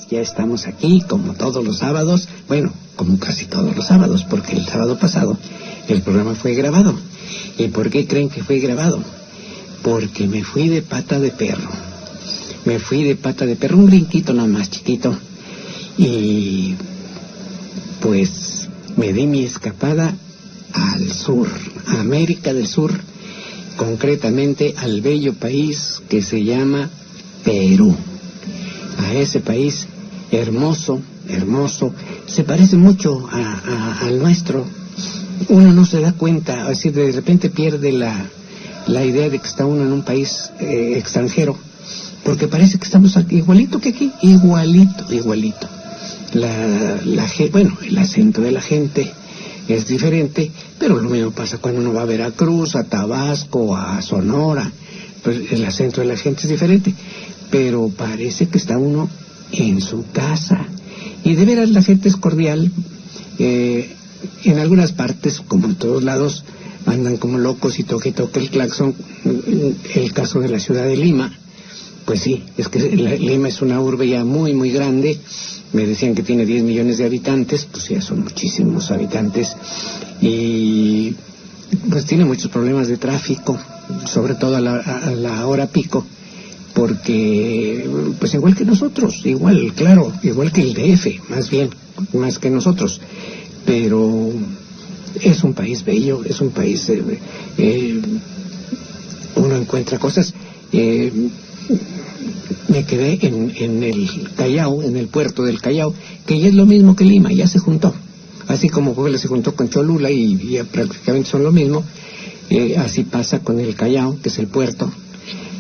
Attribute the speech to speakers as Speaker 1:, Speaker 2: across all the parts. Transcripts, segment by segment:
Speaker 1: ya estamos aquí como todos los sábados, bueno, como casi todos los sábados, porque el sábado pasado el programa fue grabado. ¿Y por qué creen que fue grabado? Porque me fui de pata de perro. Un brinquito nada más chiquito. Y pues me di mi escapada al sur, a América del Sur, concretamente al bello país que se llama Perú. A ese país hermoso, se parece mucho al nuestro. Uno no se da cuenta, así de repente pierde la idea de que está uno en un país extranjero, porque parece que estamos aquí, igualito que aquí, igualito. Bueno, el acento de la gente es diferente, pero lo mismo pasa cuando uno va a Veracruz, a Tabasco, a Sonora, pues el acento de la gente es diferente, pero parece que está uno en su casa. Y de veras la gente es cordial. En algunas partes, como en todos lados, andan como locos y toque el claxon. El caso de la ciudad de Lima, pues sí, es que Lima es una urbe ya muy, muy grande. Me decían que tiene 10 millones de habitantes, pues ya son muchísimos habitantes. Y pues tiene muchos problemas de tráfico, sobre todo a la hora pico, porque pues igual que nosotros, igual que el DF, más que nosotros. Pero es un país bello, es un país, uno encuentra cosas. Me quedé en el Callao, en el puerto del Callao, que ya es lo mismo que Lima, ya se juntó. Así como Puebla se juntó con Cholula y ya prácticamente son lo mismo, así pasa con el Callao, que es el puerto,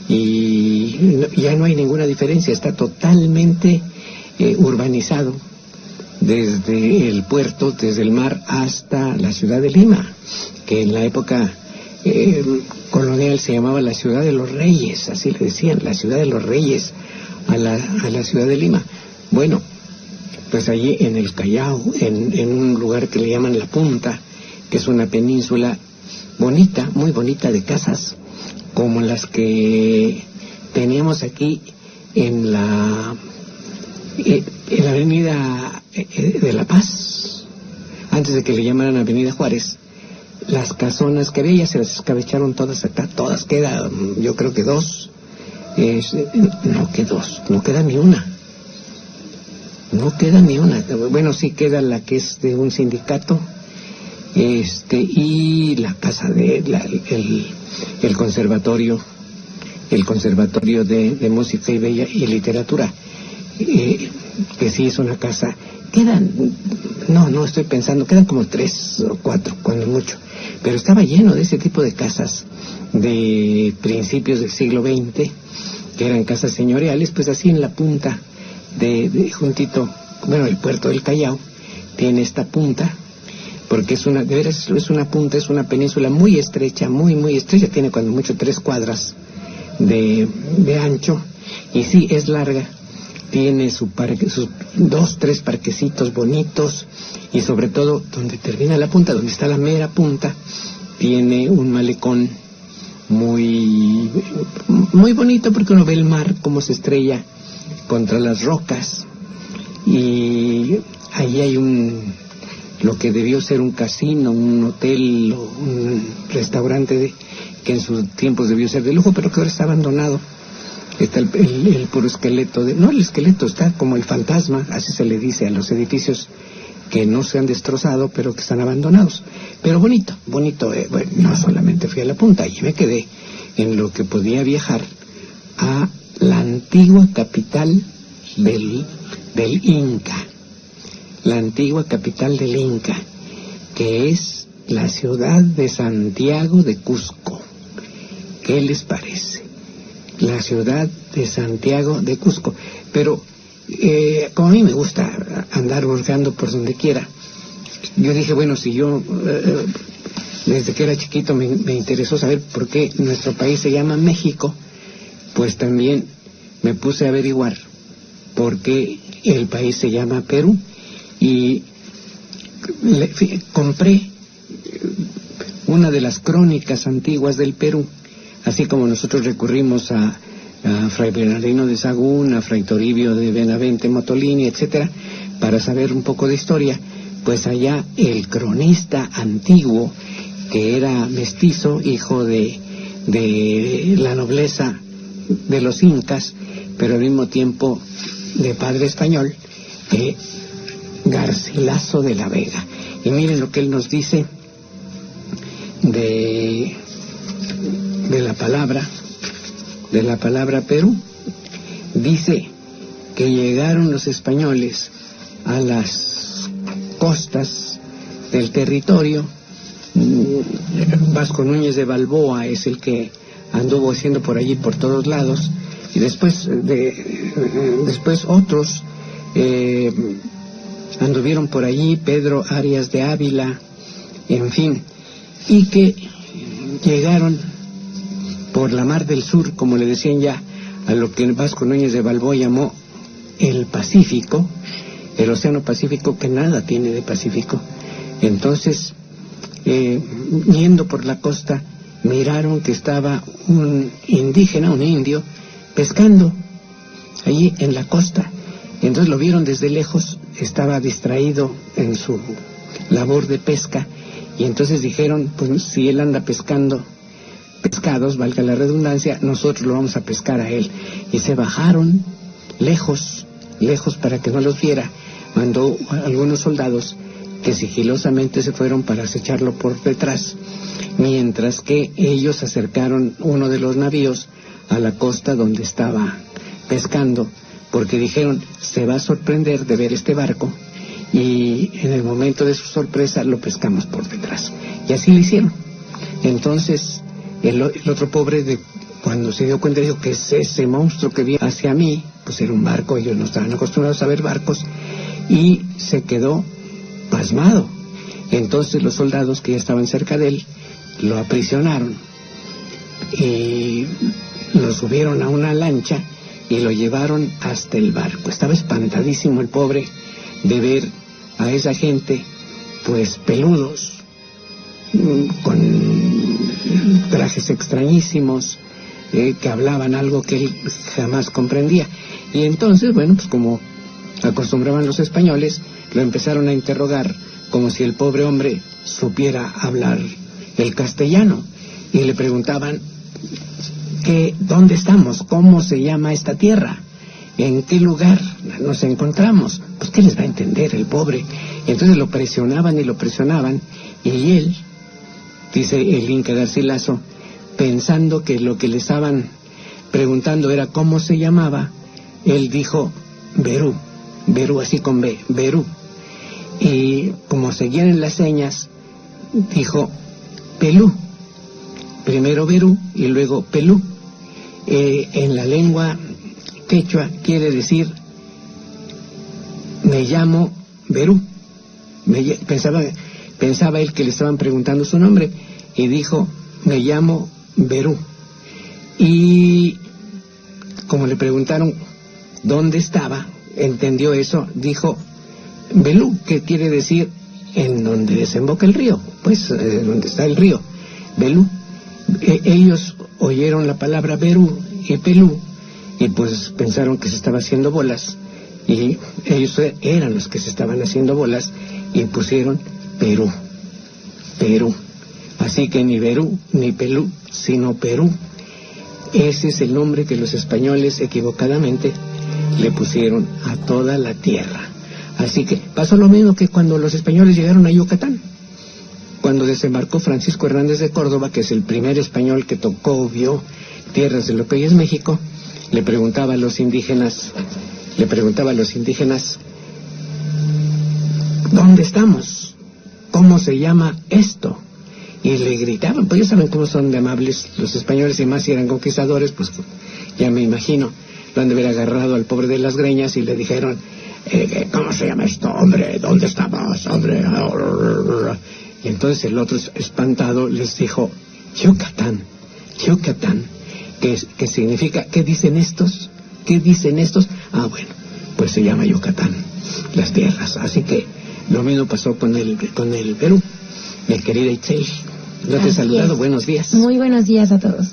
Speaker 1: y ya no hay ninguna diferencia, está totalmente urbanizado. Desde el puerto, desde el mar hasta la ciudad de Lima, que en la época colonial se llamaba la ciudad de los reyes, así le decían, la ciudad de los reyes a la ciudad de Lima. Bueno, pues allí en el Callao, en un lugar que le llaman La Punta, que es una península bonita, muy bonita, de casas, como las que teníamos aquí en la avenida de La Paz, antes de que le llamaran Avenida Juárez. Las casonas que había ya se las escabecharon todas acá, todas quedan, yo creo que dos, no queda ni una. Bueno, sí queda la que es de un sindicato, y la casa el conservatorio de música y literatura, que sí es una casa. No estoy pensando, quedan como 3 o 4, cuando mucho, pero estaba lleno de ese tipo de casas de principios del siglo XX, que eran casas señoriales, pues así en la punta de juntito. Bueno, el puerto del Callao tiene esta punta, porque es una punta, es una península muy estrecha, muy estrecha, tiene cuando mucho 3 cuadras de ancho, y sí, es larga. Tiene sus 2-3 parquecitos bonitos, y sobre todo donde termina la punta, donde está la mera punta, tiene un malecón muy bonito, porque uno ve el mar como se estrella contra las rocas, y ahí hay lo que debió ser un casino, un hotel o un restaurante que en sus tiempos debió ser de lujo, pero que ahora está abandonado. Está el puro esqueleto no el esqueleto, está como el fantasma, así se le dice a los edificios que no se han destrozado, pero que están abandonados. Pero bonito. Bueno, no solamente fui a la punta, y me quedé en lo que podía viajar a la antigua capital del Inca. La antigua capital del Inca, que es la ciudad de Santiago de Cusco. ¿Qué les parece? La ciudad de Santiago de Cusco. Pero como a mí me gusta andar hurgando por donde quiera, yo dije, bueno, si yo desde que era chiquito me interesó saber por qué nuestro país se llama México, pues también me puse a averiguar por qué el país se llama Perú, y compré una de las crónicas antiguas del Perú. Así como nosotros recurrimos a a Fray Bernardino de Sahagún, a Fray Toribio de Benavente Motolini, etcétera, para saber un poco de historia. Pues allá el cronista antiguo, que era mestizo, hijo de la nobleza de los incas, pero al mismo tiempo de padre español, Garcilaso de la Vega. Y miren lo que él nos dice de la palabra Perú. Dice que llegaron los españoles a las costas del territorio. Vasco Núñez de Balboa es el que anduvo haciendo por allí por todos lados, y después otros anduvieron por allí, Pedro Arias de Ávila, en fin, y que llegaron por la Mar del Sur, como le decían ya, a lo que Vasco Núñez de Balboa llamó el Pacífico, el Océano Pacífico, que nada tiene de Pacífico. Entonces, yendo por la costa, miraron que estaba un indígena, un indio, pescando allí en la costa. Entonces lo vieron desde lejos, estaba distraído en su labor de pesca, y entonces dijeron, pues si él anda pescando pescados, valga la redundancia, nosotros lo vamos a pescar a él. Y se bajaron lejos para que no los viera. Mandó a algunos soldados que sigilosamente se fueron para acecharlo por detrás, mientras que ellos acercaron uno de los navíos a la costa donde estaba pescando, porque dijeron, se va a sorprender de ver este barco, y en el momento de su sorpresa lo pescamos por detrás. Y así lo hicieron. Entonces el otro pobre, cuando se dio cuenta, dijo, que es ese monstruo que viene hacia mí, pues era un barco, ellos no estaban acostumbrados a ver barcos, y se quedó pasmado. Entonces los soldados que ya estaban cerca de él lo aprisionaron y lo subieron a una lancha y lo llevaron hasta el barco. Estaba espantadísimo el pobre de ver a esa gente, pues peludos, con trajes extrañísimos, que hablaban algo que él jamás comprendía. Y entonces, bueno, pues como acostumbraban los españoles, lo empezaron a interrogar como si el pobre hombre supiera hablar el castellano, y le preguntaban ¿dónde estamos? ¿Cómo se llama esta tierra? ¿En qué lugar nos encontramos? Pues ¿qué les va a entender el pobre? Entonces lo presionaban, y él, dice el Inca Garcilaso, pensando que lo que le estaban preguntando era cómo se llamaba, él dijo Berú, así con B, Berú. Y como seguían en las señas, dijo Pelú, primero Berú y luego Pelú. En la lengua quechua quiere decir me llamo Berú. Pensaba él que le estaban preguntando su nombre, y dijo me llamo Berú. Y como le preguntaron dónde estaba, entendió eso, dijo Belú, que quiere decir en donde desemboca el río, pues donde está el río, Belú. Ellos oyeron la palabra Berú y Pelú, y pues pensaron que se estaba haciendo bolas, y ellos eran los que se estaban haciendo bolas, y pusieron Perú. Así que ni Berú ni Pelú, sino Perú. Ese es el nombre que los españoles equivocadamente le pusieron a toda la tierra. Así que pasó lo mismo que cuando los españoles llegaron a Yucatán. Cuando desembarcó Francisco Hernández de Córdoba, que es el primer español que vio tierras de lo que hoy es México, le preguntaba a los indígenas, ¿dónde estamos? ¿Cómo se llama esto? Y le gritaban, pues ya saben cómo son de amables los españoles, y más si eran conquistadores, pues ya me imagino, lo han de haber agarrado al pobre de las greñas y le dijeron, ¿cómo se llama esto, hombre? ¿Dónde estamos, hombre? Y entonces el otro, espantado, les dijo, Yucatán, que significa, ¿qué dicen estos? Ah, bueno, pues se llama Yucatán, las tierras. Así que lo mismo pasó con el Perú. Mi querida Itzel, ¿no te he saludado? Buenos días.
Speaker 2: Muy buenos días a todos.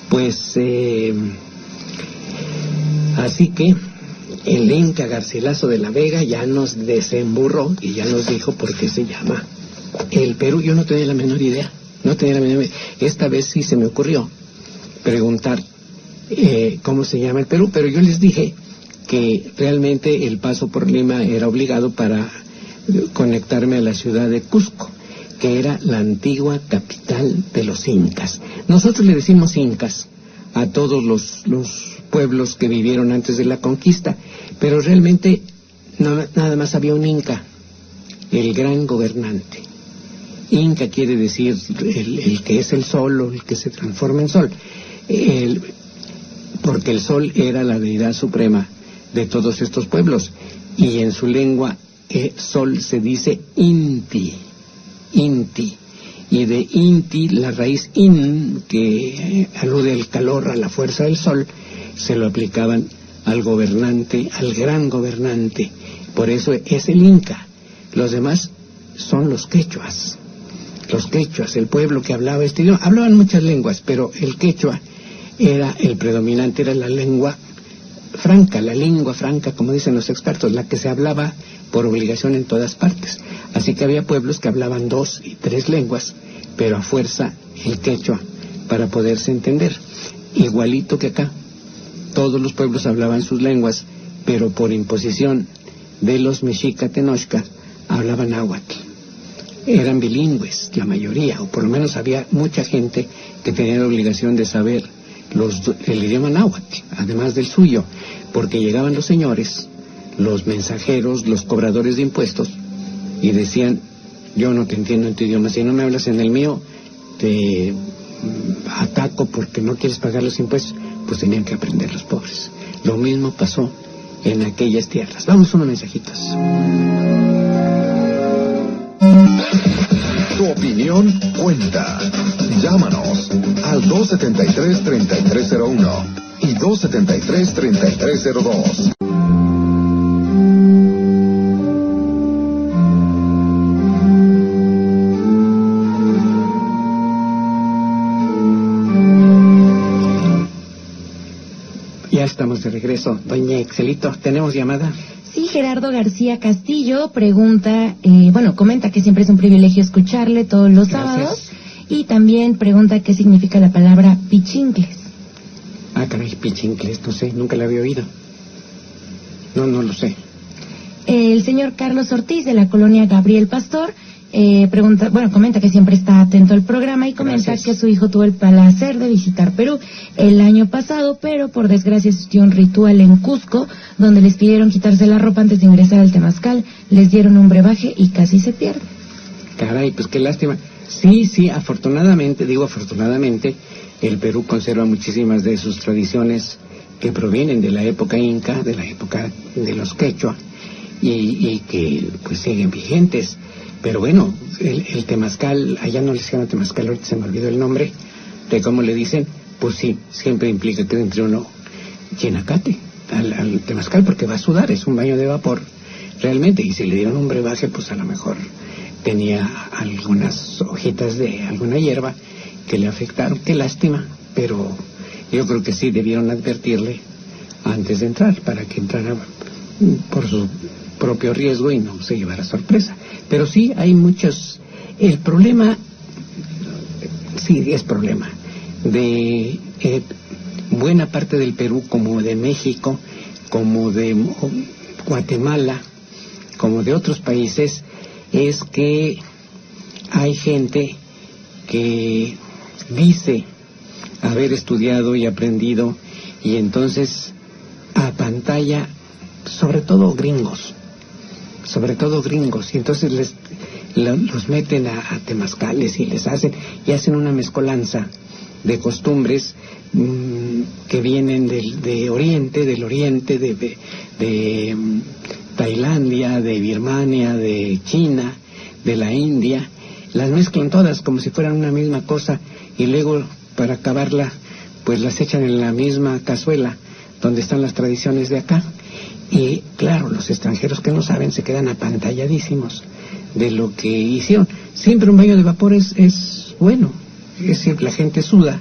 Speaker 1: Pues Así que el Inca Garcilaso de la Vega ya nos desemburró y ya nos dijo por qué se llama el Perú. Yo no tenía la menor idea, Esta vez sí se me ocurrió preguntar cómo se llama el Perú, pero yo les dije que realmente el paso por Lima era obligado para conectarme a la ciudad de Cusco, que era la antigua capital de los incas. Nosotros le decimos incas a todos los pueblos que vivieron antes de la conquista, pero realmente nada más había un inca, el gran gobernante. Inca quiere decir el que es el sol o el que se transforma en sol, porque el sol era la deidad suprema de todos estos pueblos, y en su lengua sol se dice Inti, y de Inti la raíz in, que alude al calor, a la fuerza del sol, se lo aplicaban al gobernante, al gran gobernante. Por eso es el Inca. Los demás son los quechuas, el pueblo que hablaba este idioma. Hablaban muchas lenguas, pero el quechua era el predominante, era la lengua franca, como dicen los expertos, la que se hablaba por obligación en todas partes. Así que había pueblos que hablaban 2 y 3 lenguas, pero a fuerza el quechua para poderse entender. Igualito que acá, todos los pueblos hablaban sus lenguas, pero por imposición de los mexica tenochcas hablaban náhuatl. Eran bilingües la mayoría, o por lo menos había mucha gente que tenía la obligación de saber el idioma náhuatl, además del suyo, porque llegaban los señores, los mensajeros, los cobradores de impuestos, y decían: yo no te entiendo en tu idioma, si no me hablas en el mío, te ataco porque no quieres pagar los impuestos. Pues tenían que aprender los pobres. Lo mismo pasó en aquellas tierras. Vamos unos mensajitos.
Speaker 2: Tu opinión cuenta. Llámanos al 273-3301 y 273-3302.
Speaker 1: Ya estamos de regreso. Doña Excelito, ¿tenemos llamada?
Speaker 3: Sí, Gerardo García Castillo pregunta, comenta que siempre es un privilegio escucharle todos los sábados, y también pregunta qué significa la palabra pichincles.
Speaker 1: Ah, caray, pichincles, no sé, nunca la había oído. No lo sé.
Speaker 3: El señor Carlos Ortiz, de la colonia Gabriel Pastor, comenta que siempre está atento al programa y comenta que su hijo tuvo el placer de visitar Perú el año pasado, pero por desgracia asistió a un ritual en Cusco donde les pidieron quitarse la ropa antes de ingresar al temazcal, les dieron un brebaje y casi se pierde.
Speaker 1: Caray, pues qué lástima. Sí, afortunadamente, el Perú conserva muchísimas de sus tradiciones que provienen de la época inca, de la época de los quechua, y que pues siguen vigentes. Pero bueno, el temazcal, allá no les llama temazcal, ahorita se me olvidó el nombre de cómo le dicen, pues sí, siempre implica que entre uno llenacate al temazcal, porque va a sudar, es un baño de vapor, realmente, y si le dieron un brebaje, pues a lo mejor tenía algunas hojitas de alguna hierba que le afectaron. Qué lástima, pero yo creo que sí debieron advertirle antes de entrar, para que entrara por su propio riesgo y no se llevara sorpresa. Pero sí, hay muchos. El problema, sí, es problema de buena parte del Perú, como de México, como de Guatemala, como de otros países, es que hay gente que dice haber estudiado y aprendido, y entonces a pantalla, sobre todo gringos, y entonces los meten a temazcales y hacen una mezcolanza de costumbres que vienen del oriente, de Tailandia, de Birmania, de China, de la India. Las mezclan todas como si fueran una misma cosa, y luego, para acabarla, pues las echan en la misma cazuela donde están las tradiciones de acá. Y claro, los extranjeros que no saben se quedan apantalladísimos de lo que hicieron. Siempre un baño de vapor es bueno, es decir, la gente suda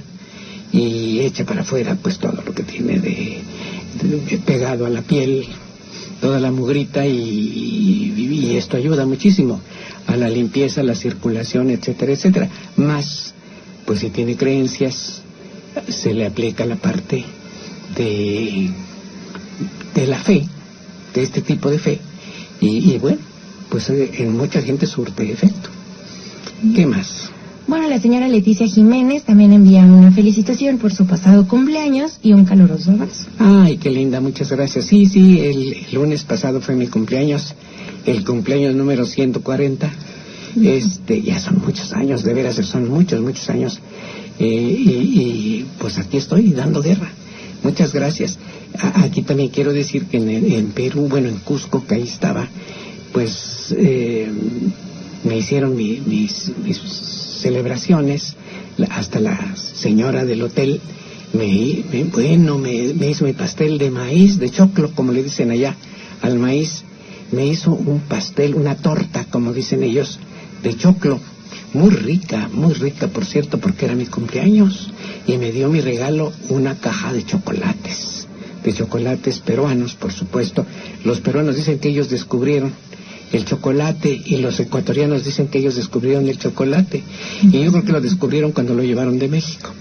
Speaker 1: y echa para afuera pues todo lo que tiene de pegado a la piel, toda la mugrita, y esto ayuda muchísimo a la limpieza, a la circulación, etcétera, etcétera. Más, pues si tiene creencias, se le aplica la parte de la fe, de este tipo de fe, y bueno, pues en mucha gente surte efecto. ¿Qué más?
Speaker 3: Bueno, la señora Leticia Jiménez también envía una felicitación por su pasado cumpleaños y un caluroso abrazo.
Speaker 1: Ay, qué linda, muchas gracias. Sí, el lunes pasado fue mi cumpleaños, el cumpleaños número 140. Ya son muchos años, de veras, son muchos años. Y pues aquí estoy dando guerra. Muchas gracias. Aquí también quiero decir que en Perú, bueno, en Cusco, que ahí estaba, pues me hicieron mis celebraciones, hasta la señora del hotel me hizo mi pastel de maíz, de choclo, como le dicen allá al maíz. Me hizo un pastel, una torta, como dicen ellos, de choclo, muy rica, por cierto, porque era mi cumpleaños, y me dio mi regalo una caja de chocolates peruanos, por supuesto. Los peruanos dicen que ellos descubrieron el chocolate, y los ecuatorianos dicen que ellos descubrieron el chocolate, y yo creo que lo descubrieron cuando lo llevaron de México.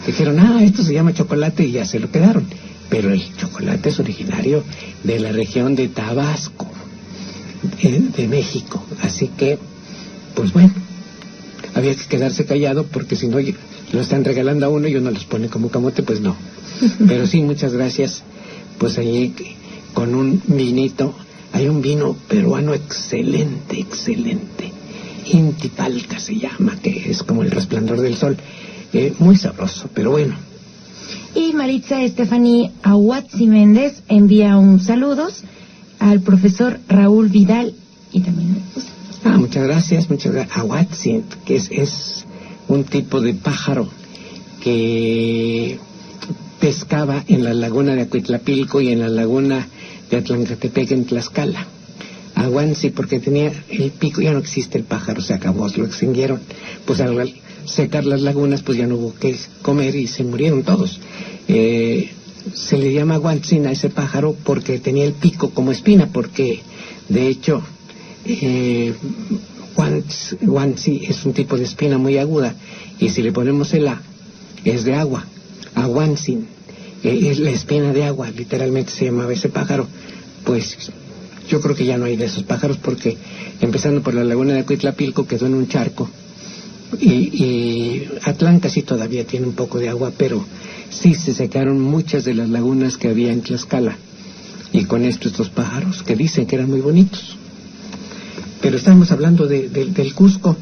Speaker 1: Dijeron, esto se llama chocolate, y ya se lo quedaron. Pero el chocolate es originario de la región de Tabasco, de México. Así que, pues bueno, había que quedarse callado, porque si no lo están regalando a uno y uno los pone como camote, pues no. Pero sí, muchas gracias. Pues ahí con un vinito. Hay un vino peruano excelente. Intipalca se llama, que es como el resplandor del sol. Muy sabroso, pero bueno.
Speaker 3: Y Maritza Estefanía Ahuatzi Méndez envía un saludos al profesor Raúl Vidal y también...
Speaker 1: muchas gracias. Ahuatzi, que es un tipo de pájaro que pescaba en la laguna de Acuitlapilco y en la laguna de Atlancatepec en Tlaxcala. Ahuatzi, porque tenía el pico, ya no existe el pájaro, se acabó, lo extinguieron. Pues al secar las lagunas, pues ya no hubo que comer y se murieron todos. Se le llama Ahuatzi a ese pájaro porque tenía el pico como espina, porque de hecho Ahuatzi es un tipo de espina muy aguda, y si le ponemos el A, es de agua. Ahuatzi es la espina de agua, literalmente se llamaba ese pájaro. Pues yo creo que ya no hay de esos pájaros, porque empezando por la laguna de Acuitlapilco quedó en un charco, y Atlanca sí todavía tiene un poco de agua, pero sí se secaron muchas de las lagunas que había en Tlaxcala, y con estos pájaros que dicen que eran muy bonitos. Pero estamos hablando del Cusco,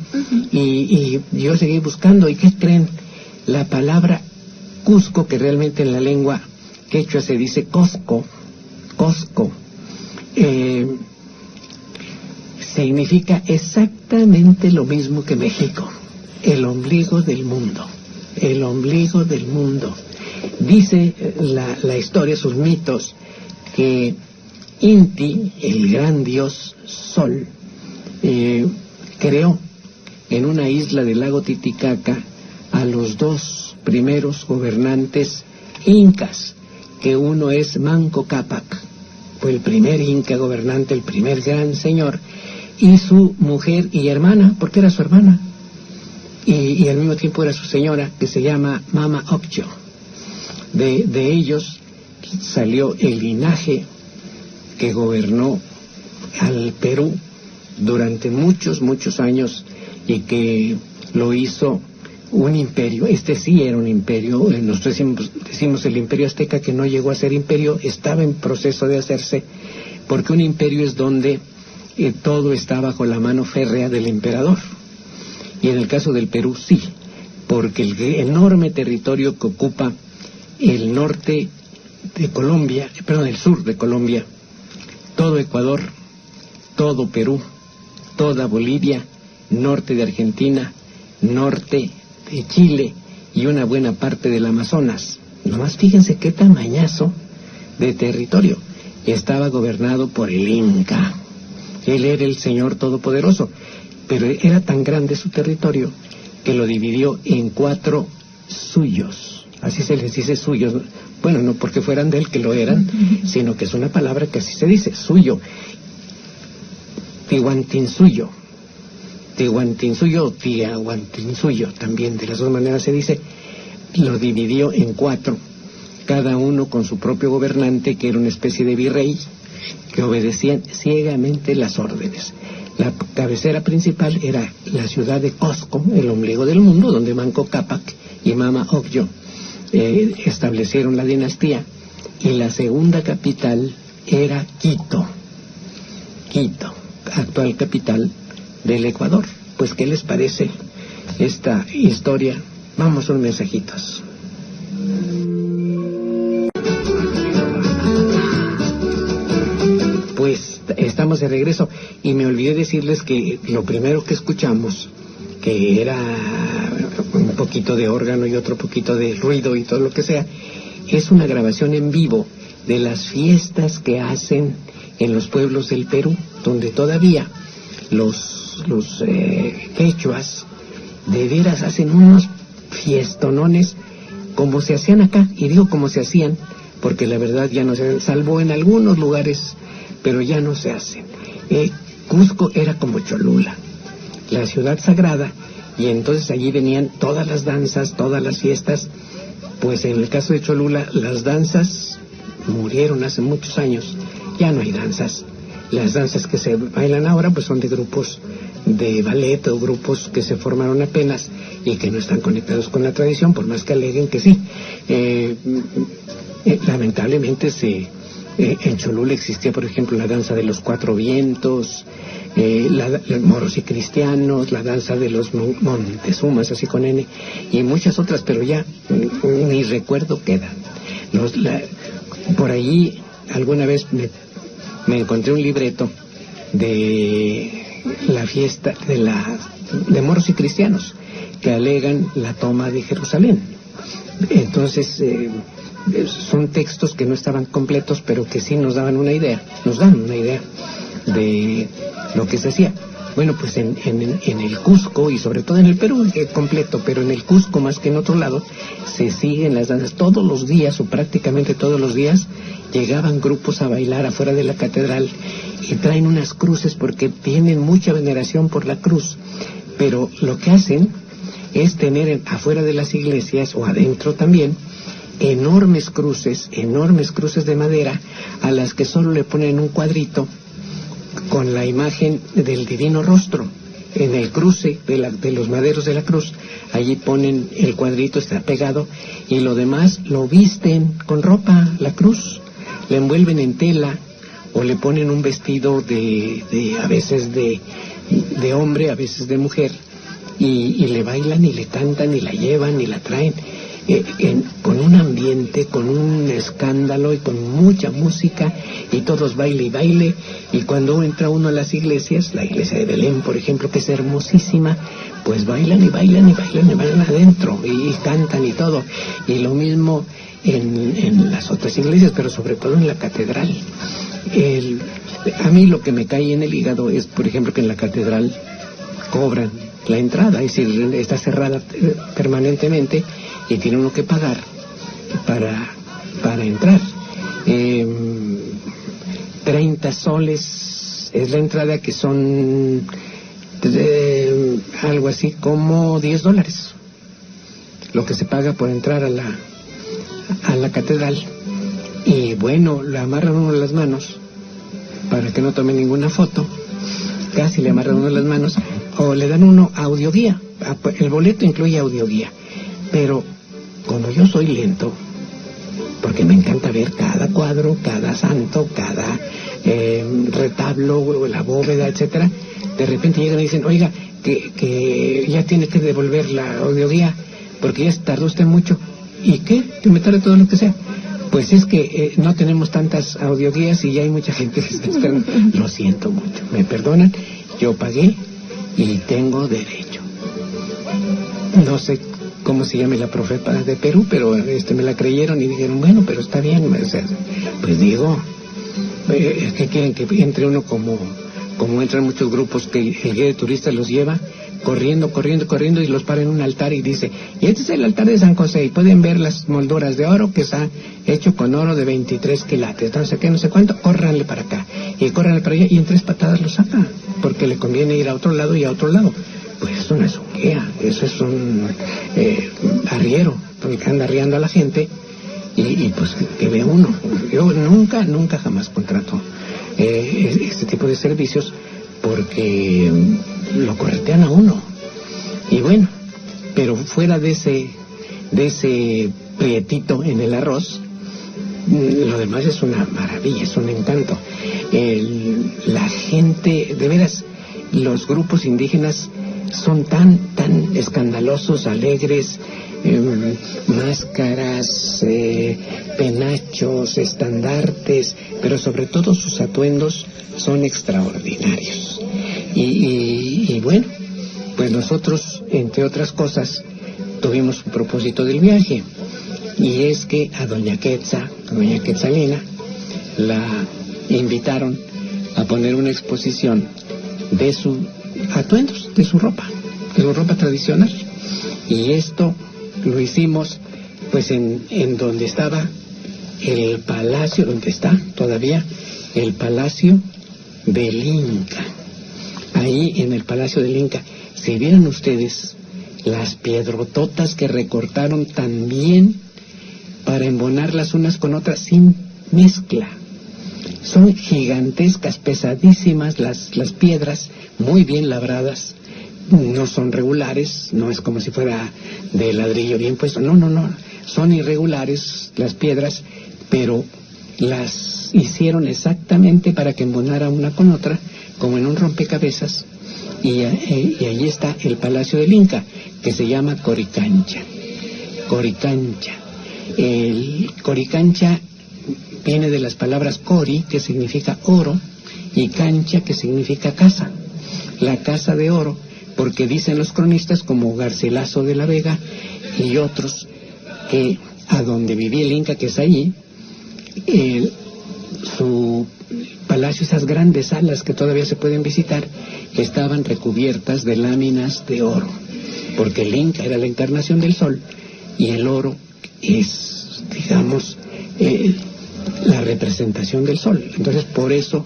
Speaker 1: y yo seguí buscando, y ¿qué creen? La palabra Cusco, que realmente en la lengua quechua se dice Cosco, significa exactamente lo mismo que México, el ombligo del mundo. Dice la historia, sus mitos, que Inti, el gran dios Sol, creó en una isla del lago Titicaca a los dos primeros gobernantes incas, que uno es Manco Cápac, fue el primer inca gobernante, el primer gran señor, y su mujer y hermana, porque era su hermana, y al mismo tiempo era su señora, que se llama Mama Ocllo. De ellos salió el linaje que gobernó al Perú durante muchos años, y que lo hizo un imperio. Este sí era un imperio. Nosotros decimos el imperio azteca, que no llegó a ser imperio, estaba en proceso de hacerse, porque un imperio es donde todo está bajo la mano férrea del emperador. Y en el caso del Perú sí, porque el enorme territorio que ocupa el norte de Colombia, el sur de Colombia, todo Ecuador, todo Perú, toda Bolivia, norte de Argentina, norte de Chile y una buena parte del Amazonas. Nomás fíjense qué tamañazo de territorio. Estaba gobernado por el Inca. Él era el Señor Todopoderoso, pero era tan grande su territorio que lo dividió en 4 suyos. así se les dice suyos. Bueno, no porque fueran de él, que lo eran, sino que es una palabra que así se dice, suyo. Tihuantinsuyo, Tiahuantinsuyo, también de las dos maneras se dice. Lo dividió en 4, cada uno con su propio gobernante, que era una especie de virrey, que obedecían ciegamente las órdenes. La cabecera principal era la ciudad de Cusco, el ombligo del mundo, donde Manco Cápac y Mama Ocllo establecieron la dinastía. Y la segunda capital era Quito, actual capital del Ecuador. Pues, ¿qué les parece esta historia? Vamos a unos mensajitos. Pues estamos de regreso y me olvidé decirles que lo primero que escuchamos, que era un poquito de órgano y otro poquito de ruido y todo lo que sea, es una grabación en vivo de las fiestas que hacen en los pueblos del Perú, donde todavía los quechuas de veras hacen unos fiestonones como se hacían acá, y digo como se hacían porque la verdad ya no se hacen, salvo en algunos lugares, pero ya no se hacen. Cusco era como Cholula, la ciudad sagrada, y entonces allí venían todas las danzas, todas las fiestas. Pues en el caso de Cholula, las danzas murieron hace muchos años, ya no hay danzas. Las danzas que se bailan ahora pues son de grupos de ballet o grupos que se formaron apenas y que no están conectados con la tradición, por más que aleguen que sí. Lamentablemente en Cholula existía, por ejemplo, la danza de los 4 vientos, los moros y cristianos, la danza de los Montezumas, así con N, y muchas otras, pero ya ni recuerdo quedan. Por ahí alguna vez me encontré un libreto de la fiesta de moros y cristianos que alegan la toma de Jerusalén. Entonces son textos que no estaban completos, pero que sí nos dan una idea de lo que se hacía. Bueno, pues en el Cusco, y sobre todo en el Perú completo, pero en el Cusco más que en otro lado, se siguen las danzas todos los días, o prácticamente todos los días. Llegaban grupos a bailar afuera de la catedral y traen unas cruces porque tienen mucha veneración por la cruz, pero lo que hacen es tener afuera de las iglesias, o adentro también, enormes cruces de madera, a las que solo le ponen un cuadrito con la imagen del divino rostro. En el cruce de los maderos de la cruz, allí ponen el cuadrito, está pegado, y lo demás lo visten con ropa, la cruz, la envuelven en tela, o le ponen un vestido a veces de hombre, a veces de mujer, y le bailan y le cantan y la llevan y la traen. Con un ambiente, con un escándalo y con mucha música, y todos baile y baile. Y cuando entra uno a las iglesias, la iglesia de Belén, por ejemplo, que es hermosísima, pues bailan y bailan y bailan y bailan adentro, y cantan y todo. Y lo mismo en las otras iglesias, pero sobre todo en la catedral. A mí lo que me cae en el hígado es, por ejemplo, que en la catedral cobran la entrada, es decir, está cerrada permanentemente, y tiene uno que pagar para entrar. 30 soles es la entrada, que son algo así como $10, lo que se paga por entrar a la catedral. Y bueno, le amarran uno las manos para que no tome ninguna foto, casi le amarran uno las manos, o le dan uno audioguía. El boleto incluye audioguía, pero como yo soy lento, porque me encanta ver cada cuadro, cada santo, cada retablo, la bóveda, etcétera, de repente llegan y dicen, oiga, que ya tiene que devolver la audioguía porque ya tardó usted mucho. ¿Y qué? Que me tarde todo lo que sea. Pues es que no tenemos tantas audioguías y ya hay mucha gente que está esperando. Lo siento mucho, me perdonan, yo pagué y tengo derecho. No sé cómo se llama la profeta de Perú, pero me la creyeron y dijeron, bueno, pero está bien. O sea, pues digo, es que quieren que entre uno como entran muchos grupos que el guía de turistas los lleva, corriendo, y los para en un altar y dice, y este es el altar de San José, y pueden ver las molduras de oro que está hecho con oro de 23 quilates, no sé qué, no sé cuánto, córranle para acá, y córranle para allá, y en 3 patadas lo saca, porque le conviene ir a otro lado y a otro lado. Pues eso no es un guía, eso es un arriero, porque anda arriando a la gente, y pues que vea uno. Yo nunca jamás contrato este tipo de servicios, porque lo corretean a uno. Y bueno, pero fuera de ese prietito en el arroz, lo demás es una maravilla, es un encanto. La gente, de veras, los grupos indígenas son tan escandalosos, alegres, máscaras, penachos, estandartes, pero sobre todo sus atuendos son extraordinarios. Y bueno, pues nosotros, entre otras cosas, tuvimos un propósito del viaje, y es que a doña Quetzalina, la invitaron a poner una exposición de sus atuendos, de su ropa tradicional. Y esto lo hicimos pues en donde estaba el palacio, donde está todavía el Palacio del Inca. Ahí en el Palacio del Inca, si vieran ustedes las piedrototas que recortaron también para embonarlas unas con otras sin mezcla. Son gigantescas, pesadísimas las piedras, muy bien labradas. No son regulares, no es como si fuera de ladrillo bien puesto, no, son irregulares las piedras, pero las hicieron exactamente para que embonara una con otra, como en un rompecabezas, y ahí está el Palacio del Inca, que se llama Coricancha. El Coricancha viene de las palabras cori, que significa oro, y cancha, que significa casa, la casa de oro, porque dicen los cronistas como Garcilaso de la Vega y otros que a donde vivía el Inca, que es allí, su palacio, esas grandes salas que todavía se pueden visitar, estaban recubiertas de láminas de oro, porque el Inca era la encarnación del sol y el oro es, digamos, la representación del sol. Entonces por eso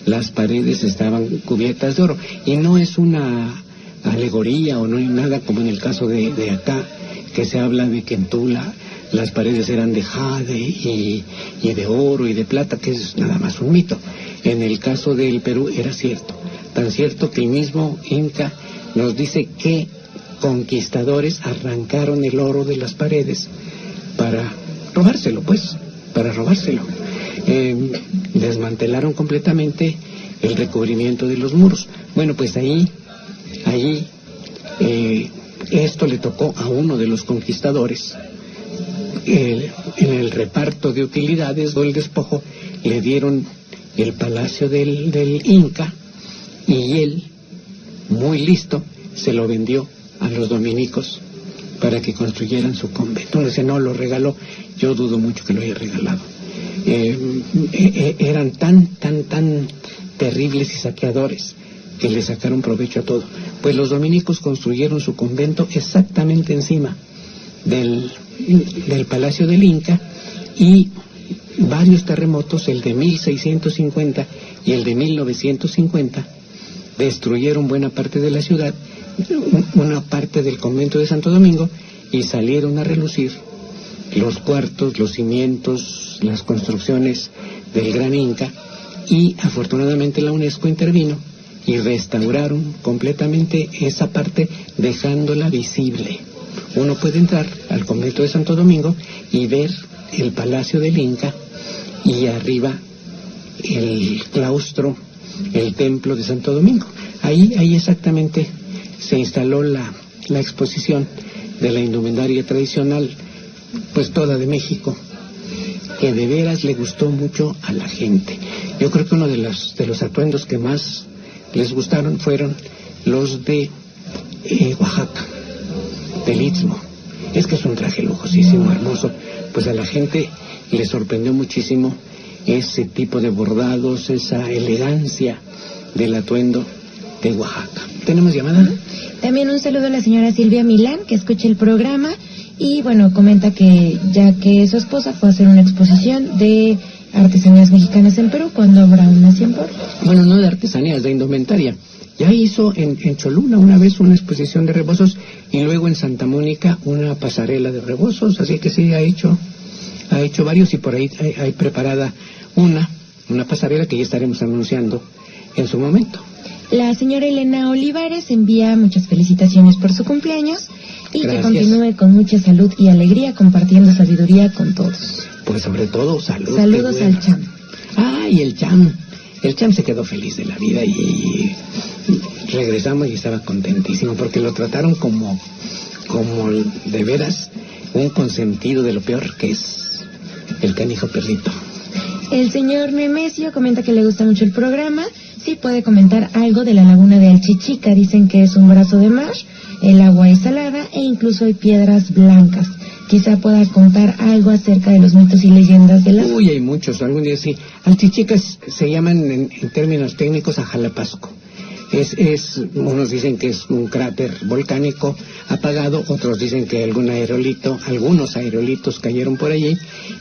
Speaker 1: las paredes estaban cubiertas de oro, y no es una alegoría o no hay nada como en el caso de acá, que se habla de que en Tula las paredes eran de jade y de oro y de plata, que es nada más un mito. En el caso del Perú era cierto, tan cierto que el mismo Inca nos dice que conquistadores arrancaron el oro de las paredes para robárselo, desmantelaron completamente el recubrimiento de los muros. Bueno, pues ahí esto le tocó a uno de los conquistadores. En el reparto de utilidades o el despojo le dieron el palacio del Inca, y él, muy listo, se lo vendió a los dominicos para que construyeran su convento. No lo regaló, yo dudo mucho que lo haya regalado. Eran tan terribles y saqueadores que le sacaron provecho a todo. Pues los dominicos construyeron su convento exactamente encima del Palacio del Inca, y varios terremotos, el de 1650 y el de 1950, destruyeron buena parte de la ciudad, una parte del convento de Santo Domingo, y salieron a relucir los cuartos, los cimientos, las construcciones del gran Inca, y afortunadamente la UNESCO intervino y restauraron completamente esa parte, dejándola visible. Uno puede entrar al convento de Santo Domingo y ver el Palacio del Inca, y arriba el claustro, el templo de Santo Domingo. Ahí exactamente se instaló la exposición de la indumentaria tradicional, pues toda de México, que de veras le gustó mucho a la gente. Yo creo que uno de los atuendos que más les gustaron fueron los de Oaxaca, del Istmo. Es que es un traje lujosísimo, hermoso. Pues a la gente le sorprendió muchísimo ese tipo de bordados, esa elegancia del atuendo de Oaxaca. ¿Tenemos llamada?
Speaker 3: También un saludo a la señora Silvia Milán, que escucha el programa, y bueno, comenta que ya que su esposa fue a hacer una exposición de artesanías mexicanas en Perú, ¿cuándo habrá una 100 por?
Speaker 1: Bueno, no de artesanías, de indumentaria. Ya hizo en Cholula una vez una exposición de rebozos y luego en Santa Mónica una pasarela de rebozos, así que sí, ha hecho varios, y por ahí hay preparada una pasarela que ya estaremos anunciando en su momento.
Speaker 3: La señora Elena Olivares envía muchas felicitaciones por su cumpleaños y
Speaker 1: Gracias.
Speaker 3: que continúe con mucha salud y alegría compartiendo sabiduría con todos.
Speaker 1: Pues sobre todo salud.
Speaker 3: Saludos al Cham.
Speaker 1: Y el Cham se quedó feliz de la vida y regresamos y estaba contentísimo porque lo trataron como de veras un consentido de lo peor que es el canijo perrito.
Speaker 3: El señor Nemesio comenta que le gusta mucho el programa. Sí puede comentar algo de la laguna de Alchichica. Dicen que es un brazo de mar, el agua es salada e incluso hay piedras blancas. Quizá pueda contar algo acerca de los mitos y leyendas de la...
Speaker 1: Hay muchos, algún día sí. Alchichicas se llaman en términos técnicos Ajalapasco. Unos dicen que es un cráter volcánico apagado, otros dicen que algunos aerolitos cayeron por allí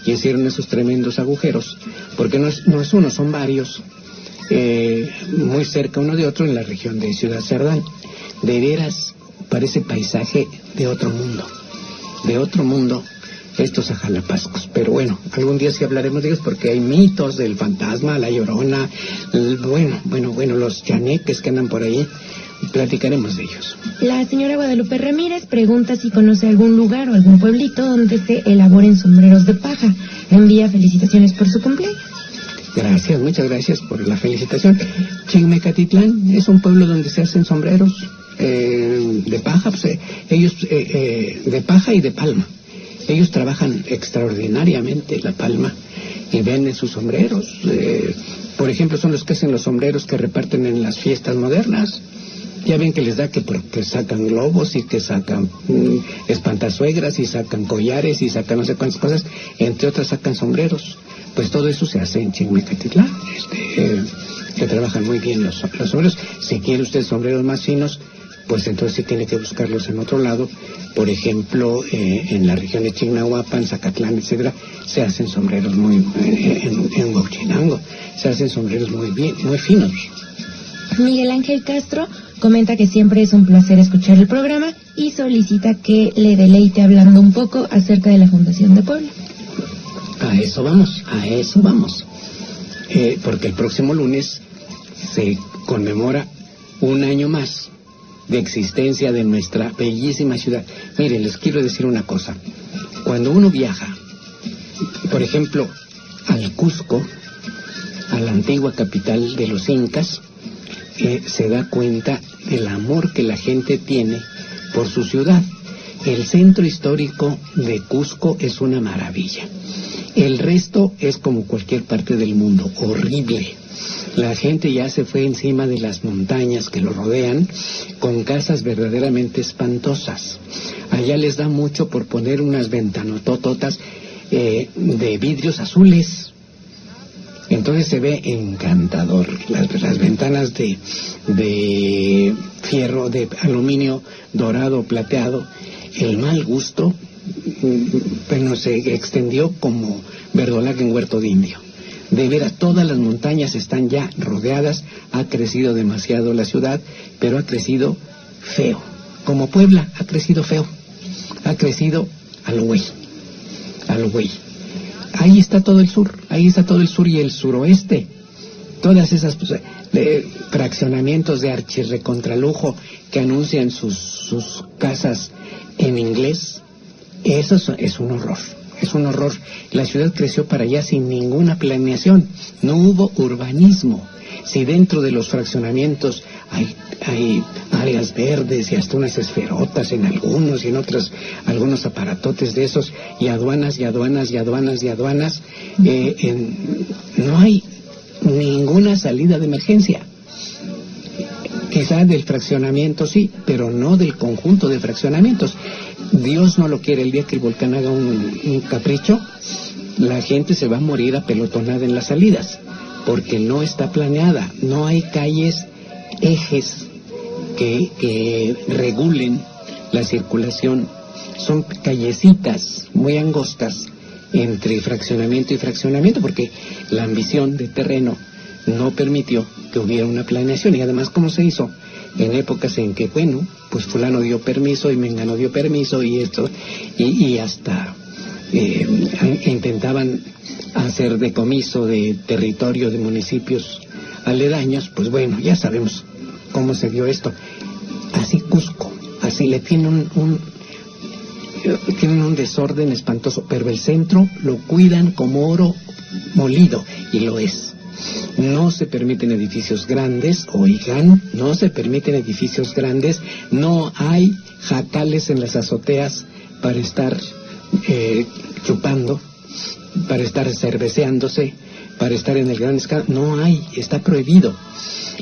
Speaker 1: y hicieron esos tremendos agujeros, porque no es uno, son varios, muy cerca uno de otro en la región de Ciudad Cerdán. De veras parece paisaje de otro mundo estos ajalapascos, pero bueno, algún día sí hablaremos de ellos porque hay mitos del fantasma, la llorona, los chaneques que andan por ahí, platicaremos de ellos.
Speaker 3: La señora Guadalupe Ramírez pregunta si conoce algún lugar o algún pueblito donde se elaboren sombreros de paja. Envía felicitaciones por su cumpleaños.
Speaker 1: Gracias, muchas gracias por la felicitación. Chigmecatitlán es un pueblo donde se hacen sombreros de paja, ellos de paja y de palma. Ellos trabajan extraordinariamente la palma y venden sus sombreros. Por ejemplo, son los que hacen los sombreros que reparten en las fiestas modernas. Ya ven que les da que sacan globos y que sacan espantasuegras y sacan collares y sacan no sé cuántas cosas, entre otras sacan sombreros. Pues todo eso se hace en Chigmecatitlán, que trabajan muy bien los sombreros. Si quiere usted sombreros más finos, pues entonces sí tiene que buscarlos en otro lado. Por ejemplo, en la región de Chignahuapan, Zacatlán, etcétera, se hacen sombreros en Huachinango, se hacen sombreros muy bien, muy finos.
Speaker 3: Miguel Ángel Castro comenta que siempre es un placer escuchar el programa y solicita que le deleite hablando un poco acerca de la Fundación de Puebla.
Speaker 1: A eso vamos. Porque el próximo lunes se conmemora un año más de existencia de nuestra bellísima ciudad. Miren, les quiero decir una cosa. Cuando uno viaja, por ejemplo, al Cusco, a la antigua capital de los incas, se da cuenta del amor que la gente tiene por su ciudad. El centro histórico de Cusco es una maravilla. El resto es como cualquier parte del mundo, horrible. La gente ya se fue encima de las montañas que lo rodean con casas verdaderamente espantosas. Allá les da mucho por poner unas ventanotototas de vidrios azules. Entonces se ve encantador. Las ventanas de fierro, de aluminio dorado, plateado. El mal gusto, bueno, se extendió como verdolaga en huerto de indio. De veras, todas las montañas están ya rodeadas, ha crecido demasiado la ciudad, pero ha crecido feo. Como Puebla, ha crecido feo. Ha crecido a lo güey. Ahí está todo el sur y el suroeste. Todas esas fraccionamientos de archirrecontralujo que anuncian sus casas en inglés, eso es un horror. Es un horror. La ciudad creció para allá sin ninguna planeación. No hubo urbanismo. Si dentro de los fraccionamientos hay áreas verdes y hasta unas esferotas en algunos y en otros algunos aparatotes de esos y aduanas, no hay ninguna salida de emergencia. Quizá del fraccionamiento sí, pero no del conjunto de fraccionamientos. Dios no lo quiere. El día que el volcán haga un capricho, la gente se va a morir apelotonada en las salidas, porque no está planeada. No hay calles, ejes que regulen la circulación. Son callecitas muy angostas entre fraccionamiento y fraccionamiento, porque la ambición de terreno no permitió que hubiera una planeación. Y además, como se hizo en épocas en que, bueno, pues fulano dio permiso y mengano dio permiso y esto, y hasta intentaban hacer decomiso de territorio de municipios aledaños. Pues bueno, ya sabemos cómo se dio esto. Así Cusco, así le tienen un desorden espantoso, pero el centro lo cuidan como oro molido, y lo es. No se permiten edificios grandes, oigan, no se permiten edificios grandes, no hay jacales en las azoteas para estar chupando, para estar cerveceándose, para estar en el gran escándalo, no hay, está prohibido.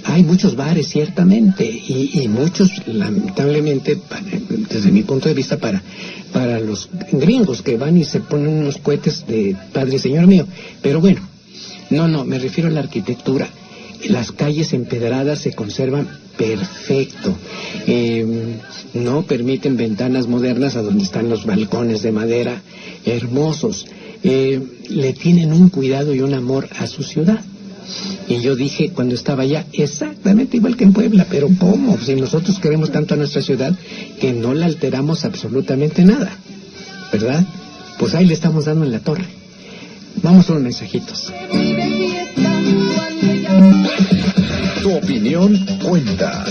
Speaker 1: Hay muchos bares, ciertamente, y muchos, lamentablemente, desde mi punto de vista, para los gringos que van y se ponen unos cohetes de Padre Señor mío. Pero bueno, no, me refiero a la arquitectura. Las calles empedradas se conservan perfecto. No permiten ventanas modernas a donde están los balcones de madera hermosos. Le tienen un cuidado y un amor a su ciudad. Y yo dije cuando estaba allá, exactamente igual que en Puebla, pero ¿cómo? Si nosotros queremos tanto a nuestra ciudad que no la alteramos absolutamente nada, ¿verdad? Pues ahí le estamos dando en la torre. Vamos a unos mensajitos.
Speaker 2: Tu opinión cuenta.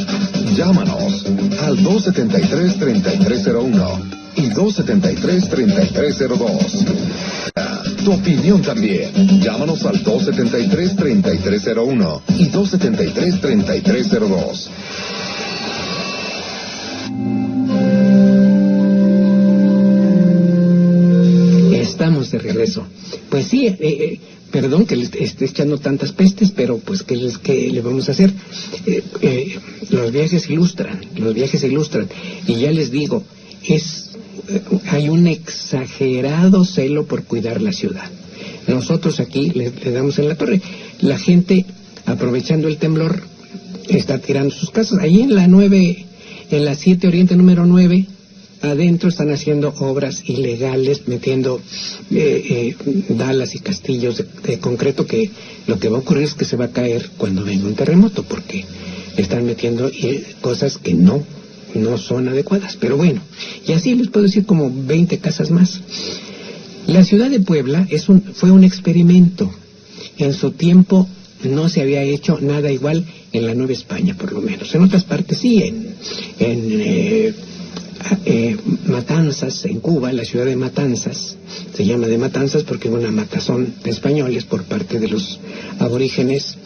Speaker 2: Llámanos al 273-3301 y 273-3302. Tu opinión también. Llámanos al 273-3301 y 273-3302.
Speaker 1: Estamos de regreso. Pues sí, perdón que le esté echando tantas pestes, pero pues ¿qué le vamos a hacer? Los viajes ilustran. Y ya les digo, hay un exagerado celo por cuidar la ciudad. Nosotros aquí le damos en la torre. La gente, aprovechando el temblor, está tirando sus casas. Ahí en la 7 Oriente número 9, adentro están haciendo obras ilegales, metiendo dalas y castillos de concreto, que lo que va a ocurrir es que se va a caer cuando venga un terremoto, porque están metiendo cosas que no son adecuadas. Pero bueno, y así les puedo decir como 20 casas más. La ciudad de Puebla fue un experimento. En su tiempo no se había hecho nada igual en la Nueva España, por lo menos. En otras partes sí, en Matanzas, en Cuba, la ciudad de Matanzas, se llama de Matanzas porque hubo una matazón de españoles por parte de los aborígenes,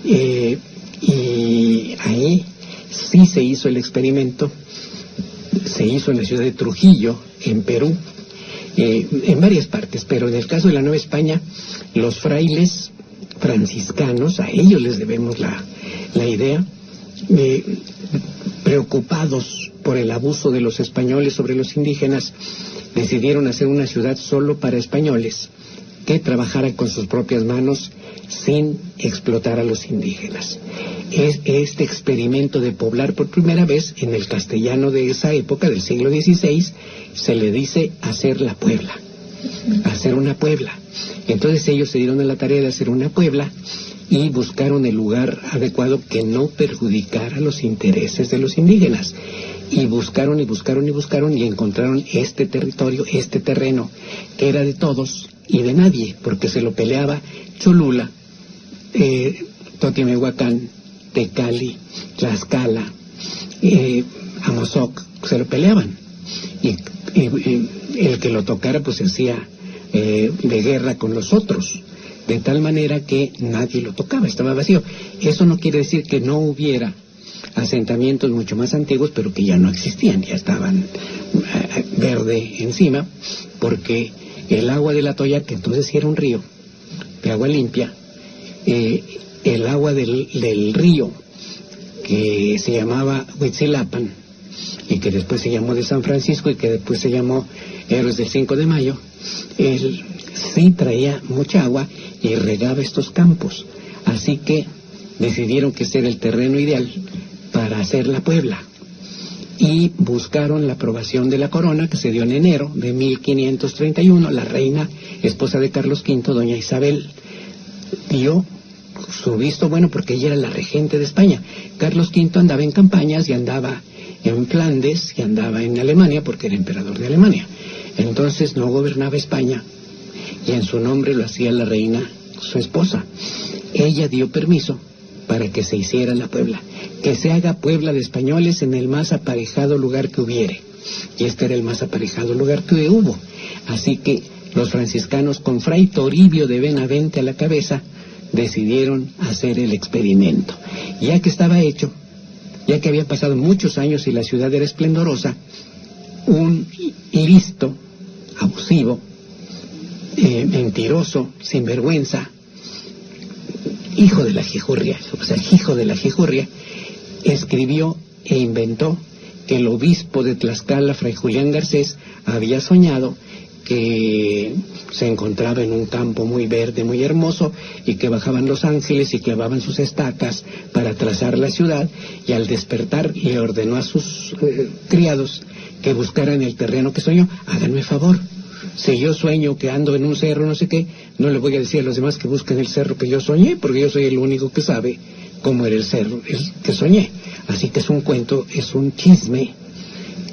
Speaker 1: y ahí sí se hizo el experimento. Se hizo en la ciudad de Trujillo, en Perú, en varias partes, pero en el caso de la Nueva España, los frailes franciscanos, a ellos les debemos la idea, preocupados por el abuso de los españoles sobre los indígenas, decidieron hacer una ciudad solo para españoles, que trabajaran con sus propias manos sin explotar a los indígenas. Este experimento de poblar por primera vez, en el castellano de esa época, del siglo XVI, se le dice hacer la Puebla, hacer una Puebla. Entonces ellos se dieron a la tarea de hacer una Puebla y buscaron el lugar adecuado que no perjudicara los intereses de los indígenas. Y buscaron y encontraron este territorio, este terreno, que era de todos y de nadie, porque se lo peleaba Cholula, Totimehuacán, Tecali, Tlaxcala, Amozoc, se lo peleaban. Y el que lo tocara pues se hacía de guerra con los otros, de tal manera que nadie lo tocaba, estaba vacío. Eso no quiere decir que no hubiera asentamientos mucho más antiguos, pero que ya no existían, ya estaban verde encima, porque el agua de la Toya, que entonces sí era un río de agua limpia, el agua del río que se llamaba Huitzilapan y que después se llamó de San Francisco y que después se llamó Héroes del 5 de Mayo, él sí traía mucha agua y regaba estos campos, así que decidieron que ese era el terreno ideal para hacer la Puebla. Y buscaron la aprobación de la corona, que se dio en enero de 1531. La reina, esposa de Carlos V, doña Isabel, dio su visto bueno porque ella era la regente de España. Carlos V andaba en campañas y andaba en Flandes y andaba en Alemania porque era emperador de Alemania. Entonces no gobernaba España y en su nombre lo hacía la reina, su esposa. Ella dio permiso para que se hiciera la Puebla, que se haga Puebla de españoles en el más aparejado lugar que hubiere. Y este era el más aparejado lugar que hubo. Así que los franciscanos, con Fray Toribio de Benavente a la cabeza, decidieron hacer el experimento. Ya que estaba hecho, ya que habían pasado muchos años y la ciudad era esplendorosa, un listo, abusivo, mentiroso, sinvergüenza, hijo de la jijurria, escribió e inventó que el obispo de Tlaxcala, Fray Julián Garcés, había soñado que se encontraba en un campo muy verde, muy hermoso, y que bajaban los ángeles y clavaban sus estacas para trazar la ciudad, y al despertar le ordenó a sus criados que buscaran el terreno que soñó. Háganme favor, si yo sueño que ando en un cerro, no sé qué, no le voy a decir a los demás que busquen el cerro que yo soñé, porque yo soy el único que sabe cómo era el cerro que soñé. Así que es un cuento, es un chisme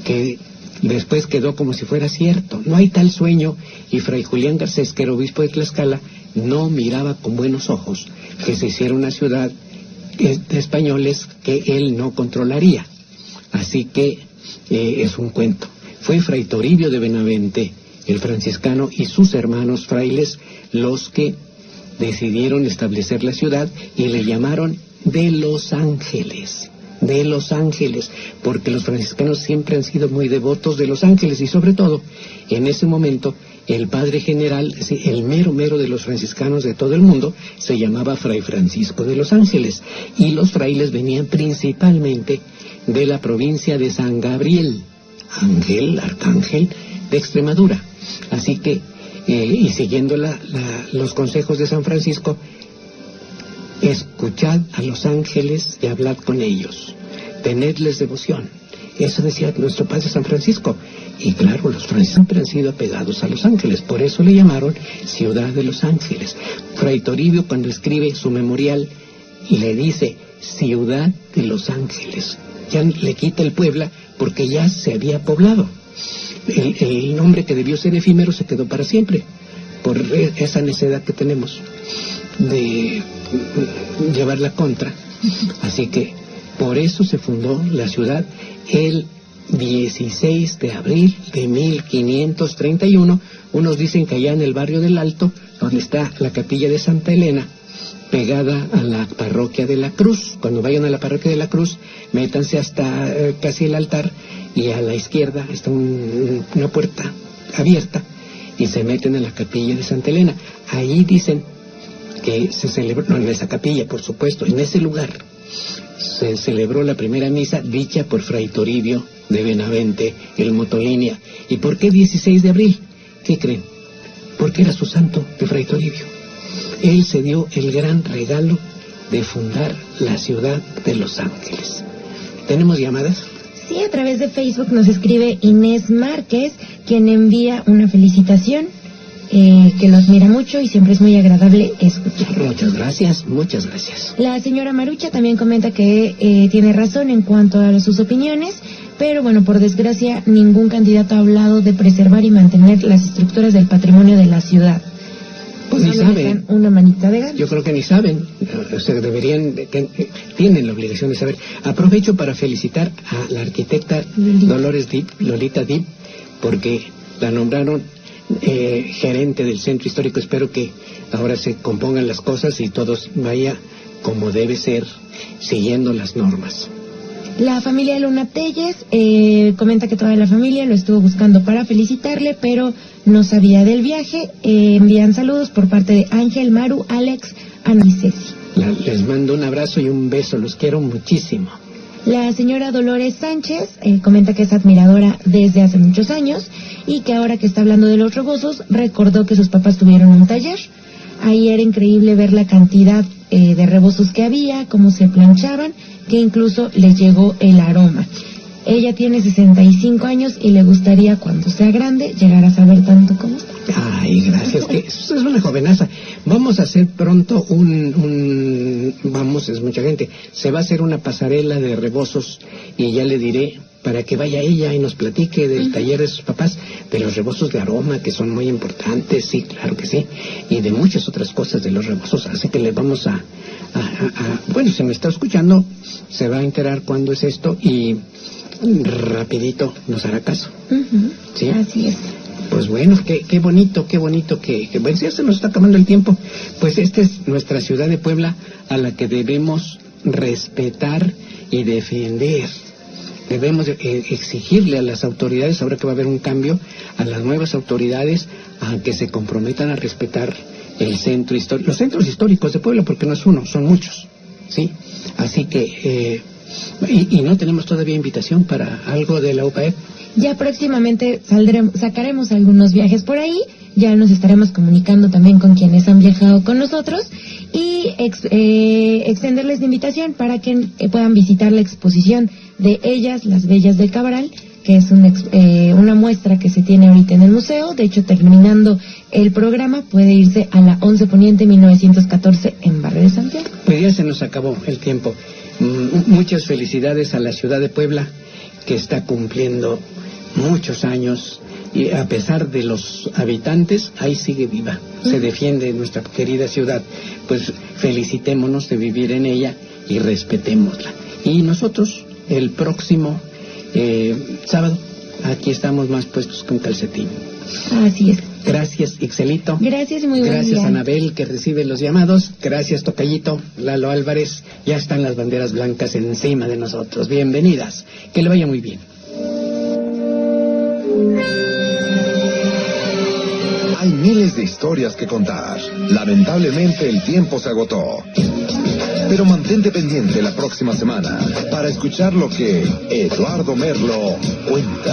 Speaker 1: que después quedó como si fuera cierto. No hay tal sueño, y Fray Julián Garcés, que era obispo de Tlaxcala, no miraba con buenos ojos que se hiciera una ciudad de españoles que él no controlaría. Así que es un cuento. Fue Fray Toribio de Benavente, el franciscano, y sus hermanos frailes los que decidieron establecer la ciudad, y le llamaron de Los Ángeles. De Los Ángeles, porque los franciscanos siempre han sido muy devotos de los ángeles, y sobre todo, en ese momento, el padre general, el mero de los franciscanos de todo el mundo, se llamaba Fray Francisco de los Ángeles, y los frailes venían principalmente de la provincia de San Gabriel, arcángel de Extremadura. Así que, y siguiendo los consejos de San Francisco, escuchad a los ángeles y hablad con ellos, tenedles devoción. Eso decía nuestro padre San Francisco. Y claro, los franciscanos siempre han sido apegados a los ángeles, por eso le llamaron Ciudad de los Ángeles. Fray Toribio, cuando escribe su memorial, le dice Ciudad de los Ángeles. Ya le quita el Puebla porque ya se había poblado. El nombre, que debió ser efímero, se quedó para siempre, por esa necedad que tenemos de llevar la contra. Así que por eso se fundó la ciudad el 16 de abril de 1531. Unos dicen que allá en el barrio del Alto, donde está la capilla de Santa Elena, pegada a la parroquia de la Cruz. Cuando vayan a la parroquia de la Cruz, métanse hasta casi el altar, y a la izquierda está una puerta abierta, y se meten en la capilla de Santa Elena. Ahí dicen que se celebró, no en esa capilla, por supuesto, en ese lugar se celebró la primera misa dicha por Fray Toribio de Benavente, el Motolinia. ¿Y por qué 16 de abril? ¿Qué creen? Porque era su santo de Fray Toribio. Él se dio el gran regalo de fundar la ciudad de Los Ángeles. ¿Tenemos llamadas?
Speaker 3: Sí, a través de Facebook nos escribe Inés Márquez, quien envía una felicitación, que lo admira mucho y siempre es muy agradable escuchar.
Speaker 1: Muchas gracias, muchas gracias.
Speaker 3: La señora Marucha también comenta que tiene razón en cuanto a sus opiniones, pero bueno, por desgracia, ningún candidato ha hablado de preservar y mantener las estructuras del patrimonio de la ciudad.
Speaker 1: Pues ni saben.
Speaker 3: Una manita de gato.
Speaker 1: Yo creo que ni saben. O sea, tienen la obligación de saber. Aprovecho para felicitar a la arquitecta Lolita Dib, porque la nombraron gerente del centro histórico. Espero que ahora se compongan las cosas y todos vaya como debe ser, siguiendo las normas.
Speaker 3: La familia Luna Telles comenta que toda la familia lo estuvo buscando para felicitarle, pero no sabía del viaje. Envían saludos por parte de Ángel, Maru, Alex, Ana y Ceci.
Speaker 1: Les mando un abrazo y un beso, los quiero muchísimo.
Speaker 3: La señora Dolores Sánchez comenta que es admiradora desde hace muchos años y que ahora que está hablando de los rebosos, recordó que sus papás tuvieron un taller. Ahí era increíble ver la cantidad de rebozos que había, cómo se planchaban, que incluso les llegó el aroma. Ella tiene 65 años y le gustaría, cuando sea grande, llegar a saber tanto como usted.
Speaker 1: Ay, gracias, que es una jovenaza. Vamos a hacer pronto vamos, es mucha gente, se va a hacer una pasarela de rebozos y ya le diré para que vaya ella y nos platique del taller de sus papás, de los rebozos de aroma, que son muy importantes, sí, claro que sí, y de muchas otras cosas de los rebozos, así que le vamos bueno, si me está escuchando, se va a enterar cuándo es esto y rapidito nos hará caso. ¿Sí?
Speaker 3: Así es.
Speaker 1: Pues bueno, qué bonito que bueno, ya se nos está acabando el tiempo. Pues esta es nuestra ciudad de Puebla, a la que debemos respetar y defender. Debemos exigirle a las autoridades, ahora que va a haber un cambio, a las nuevas autoridades, a que se comprometan a respetar el centro histórico, los centros históricos de Puebla, porque no es uno, son muchos, ¿sí? Así que, y no tenemos todavía invitación para algo de la UPAEP.
Speaker 3: Ya próximamente sacaremos algunos viajes por ahí, ya nos estaremos comunicando también con quienes han viajado con nosotros y extenderles la invitación para que puedan visitar la exposición de Ellas, las Bellas del Cabral, que es una muestra que se tiene ahorita en el museo. De hecho, terminando el programa, puede irse a la 11 Poniente 1914 en Barrio de Santiago.
Speaker 1: Pues ya se nos acabó el tiempo. Muchas felicidades a la ciudad de Puebla, que está cumpliendo muchos años y a pesar de los habitantes, ahí sigue viva, se defiende nuestra querida ciudad. Pues felicitémonos de vivir en ella y respetémosla. Y nosotros, el próximo sábado, aquí estamos más puestos que un calcetín.
Speaker 3: Así es.
Speaker 1: Gracias, Ixelito.
Speaker 3: Gracias y muy buen día.
Speaker 1: Gracias, Anabel, que recibe los llamados. Gracias, Tocayito. Lalo Álvarez. Ya están las banderas blancas encima de nosotros. Bienvenidas. Que le vaya muy bien.
Speaker 2: Hay miles de historias que contar. Lamentablemente el tiempo se agotó. Pero mantente pendiente la próxima semana para escuchar lo que Eduardo Merlo cuenta.